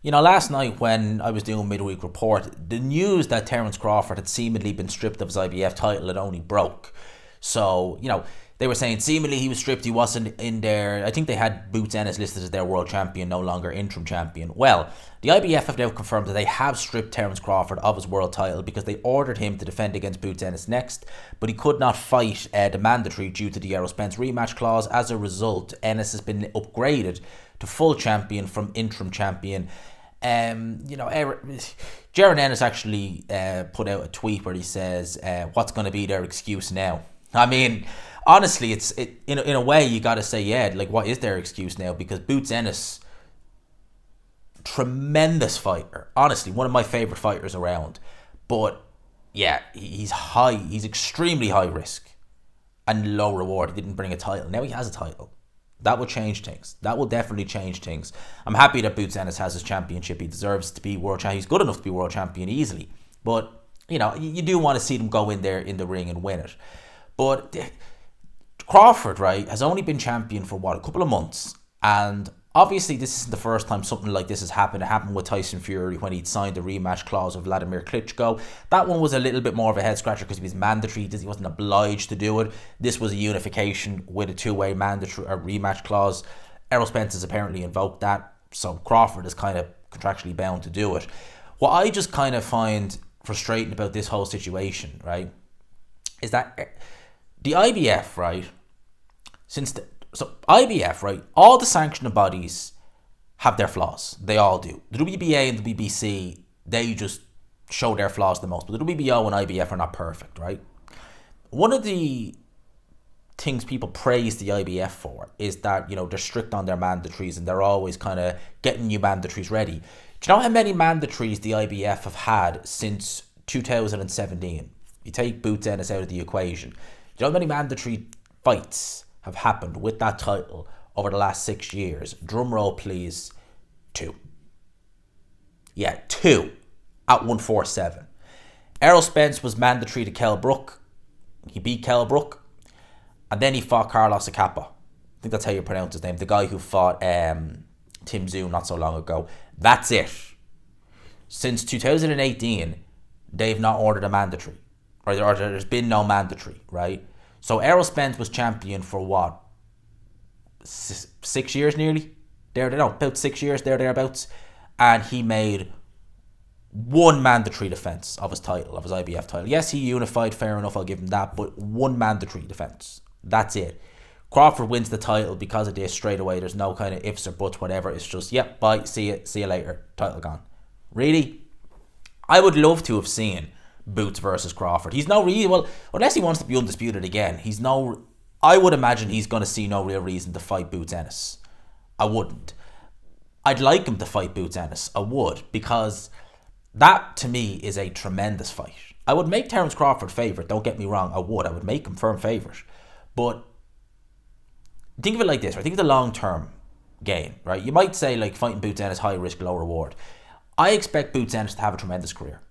Last night when I was doing midweek report, the news that Terence Crawford had seemingly been stripped of his IBF title had only broke. So, they were saying seemingly he was stripped, he wasn't in there. I think they had Boots Ennis listed as their world champion, no longer interim champion. Well, the IBF have now confirmed that they have stripped Terence Crawford of his world title because they ordered him to defend against Boots Ennis next, but he could not fight the mandatory due to the Errol Spence rematch clause. As a result, Ennis has been upgraded to full champion from interim champion. Jaron Ennis actually put out a tweet where he says, "What's going to be their excuse now?" I mean, honestly, in a way you got to say, yeah, like what is their excuse now? Because Boots Ennis, tremendous fighter, honestly, one of my favorite fighters around, but yeah, he's extremely high risk and low reward. He didn't bring a title. Now he has a title. That will change things. That will definitely change things. I'm happy that Boots Ennis has his championship. He deserves to be world champion. He's good enough to be world champion easily. But, you do want to see them go in there in the ring and win it. But Crawford, right, has only been champion for, a couple of months. And obviously this isn't the first time something like this has happened. It happened with Tyson Fury when he'd signed the rematch clause with Vladimir Klitschko. That one was a little bit more of a head scratcher because he was mandatory. He wasn't obliged to do it. This was a unification with a two-way mandatory rematch clause. Errol Spence has apparently invoked that, so Crawford is kind of contractually bound to do it. What I just kind of find frustrating about this whole situation, right, is that the IBF, right, so IBF, right, all the sanctioning bodies have their flaws. They all do. The WBA and the BBC, they just show their flaws the most. But the WBO and IBF are not perfect, right? One of the things people praise the IBF for is that, they're strict on their mandatories and they're always kind of getting new mandatories ready. Do you know how many mandatories the IBF have had since 2017? You take Boots Ennis out of the equation. Do you know how many mandatory fights have happened with that title over the last 6 years? Drum roll, please. 2. Yeah, 2 at 147. Errol Spence was mandatory to Kell Brook. He beat Kell Brook. And then he fought Carlos Acapa. I think that's how you pronounce his name. The guy who fought Tim Tszyu not so long ago. That's it. Since 2018, they've not ordered a mandatory. Or there's been no mandatory, right? So Errol Spence was champion for 6 years nearly? About 6 years, thereabouts. And he made one mandatory defence of his title, of his IBF title. Yes, he unified, fair enough, I'll give him that, but one mandatory defence. That's it. Crawford wins the title because of this straight away. There's no kind of ifs or buts, whatever. It's just, yep, bye, see you later, title gone. Really? I would love to have seen Boots versus Crawford. He's no real, well, unless he wants to be undisputed again, I would imagine he's going to see no real reason to fight Boots Ennis. I wouldn't. I'd like him to fight Boots Ennis. I would, because that to me is a tremendous fight. I would make Terence Crawford favourite, don't get me wrong, I would make him firm favourite. But think of it like this, right? Think of the long-term game, right? You might say, like, fighting Boots Ennis, high risk, low reward. I expect Boots Ennis to have a tremendous career.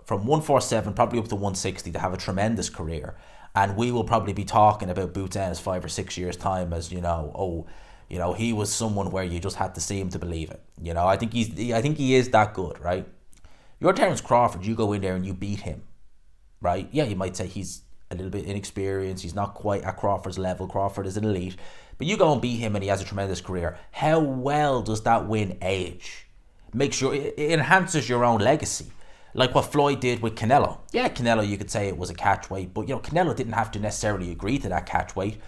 From 147 probably up to 160 to have a tremendous career. And we will probably be talking about Boots Ennis 5 or 6 years' time as, he was someone where you just had to see him to believe it. I think he is that good, right? You're Terence Crawford, you go in there and you beat him, right? Yeah, you might say he's a little bit inexperienced, he's not quite at Crawford's level, Crawford is an elite, but you go and beat him and he has a tremendous career. How well does that win age? Make sure it enhances your own legacy. Like what Floyd did with Canelo. Yeah, Canelo, you could say it was a catch weight, but Canelo didn't have to necessarily agree to that catch weight.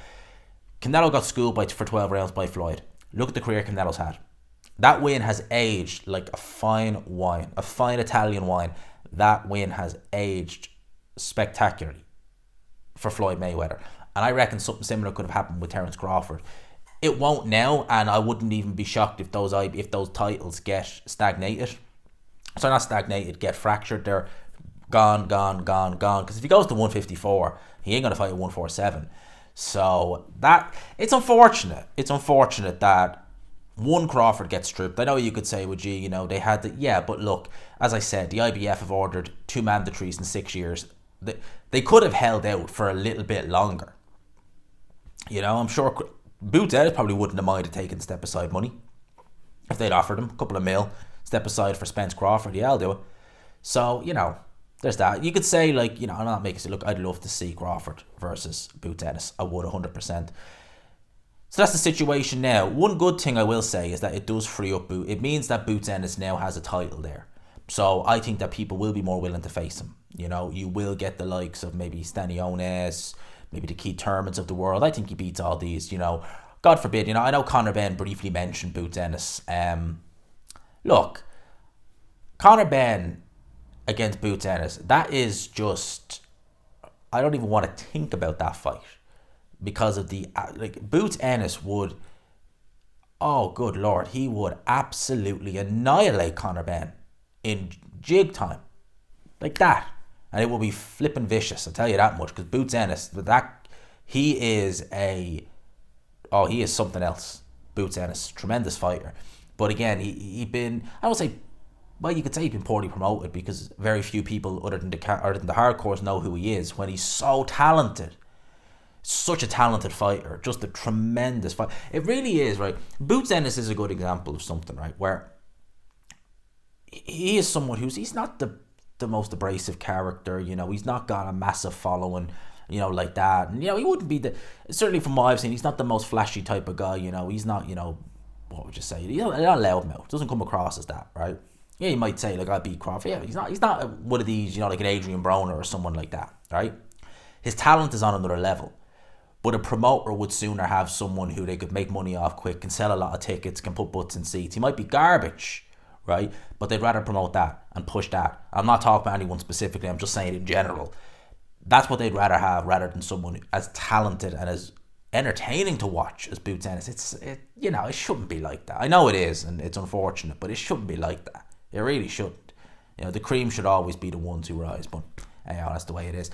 Canelo got schooled for 12 rounds by Floyd. Look at the career Canelo's had. That win has aged like a fine wine, a fine Italian wine. That win has aged spectacularly for Floyd Mayweather. And I reckon something similar could have happened with Terence Crawford. It won't now, and I wouldn't even be shocked if those titles get stagnated. So not stagnated, get fractured. They're gone. Because if he goes to 154, he ain't going to fight at 147. So it's unfortunate. It's unfortunate that one Crawford gets stripped. I know you could say, they had the... Yeah, but look, as I said, the IBF have ordered 2 mandatories in 6 years. They could have held out for a little bit longer. I'm sure Boots Ennis probably wouldn't have minded taking step aside money if they'd offered him a couple of mil. step aside for Spence Crawford, yeah, I'll do it. So, there's that. You could say, like, I'm not making it look, I'd love to see Crawford versus Boots Ennis. I would 100%. So that's the situation now. One good thing I will say is that it does free up Boots. It means that Boots Ennis now has a title there. So I think that people will be more willing to face him. You will get the likes of maybe Stanionis, maybe the Keith Termans of the world. I think he beats all these, God forbid. I know Conor Benn briefly mentioned Boots Ennis. Look, Conor Benn against Boots Ennis, that is just, I don't even want to think about that fight. Because of the, Boots Ennis would, oh good lord, he would absolutely annihilate Conor Benn in jig time. Like that. And it will be flipping vicious, I'll tell you that much. Because Boots Ennis, he is something else. Boots Ennis, tremendous fighter. But again, he been, I don't say, well, you could say he's been poorly promoted because very few people other than the hardcores know who he is when he's so talented. Such a talented fighter, just a tremendous fight. It really is, right? Boots Ennis is a good example of something, right? Where he is someone he's not the most abrasive character, he's not got a massive following, like that. And, he wouldn't be certainly from what I've seen, he's not the most flashy type of guy, he's not, what would you say? He's not loudmouth. Doesn't come across as that, right? Yeah, you might say, like, I beat Crawford. Yeah, he's not one of these, like an Adrian Broner or someone like that, right? His talent is on another level. But a promoter would sooner have someone who they could make money off quick, can sell a lot of tickets, can put butts in seats. He might be garbage, right? But they'd rather promote that and push that. I'm not talking about anyone specifically, I'm just saying in general. That's what they'd rather have rather than someone as talented and as entertaining to watch as Boots Ennis. It shouldn't be like that. I know it is, and it's unfortunate, but it shouldn't be like that. It really shouldn't. The cream should always be the ones who rise, but that's the way it is.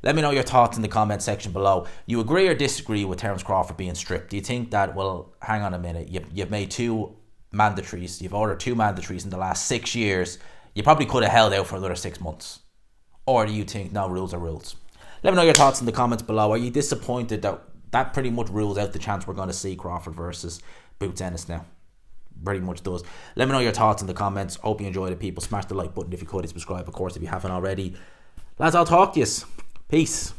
Let me know your thoughts in the comment section below. You agree or disagree with Terence Crawford being stripped? Do you think that, well, hang on a minute, you've made two mandatories, you've ordered two mandatories in the last 6 years, you probably could have held out for another 6 months? Or do you think, no, rules are rules? Let me know your thoughts in the comments below. Are you disappointed that pretty much rules out the chance we're going to see Crawford versus Boots Ennis now? Pretty much does. Let me know your thoughts in the comments. Hope you enjoyed it, people. Smash the like button if you could, subscribe, of course, if you haven't already. Lads, I'll talk to you. Peace.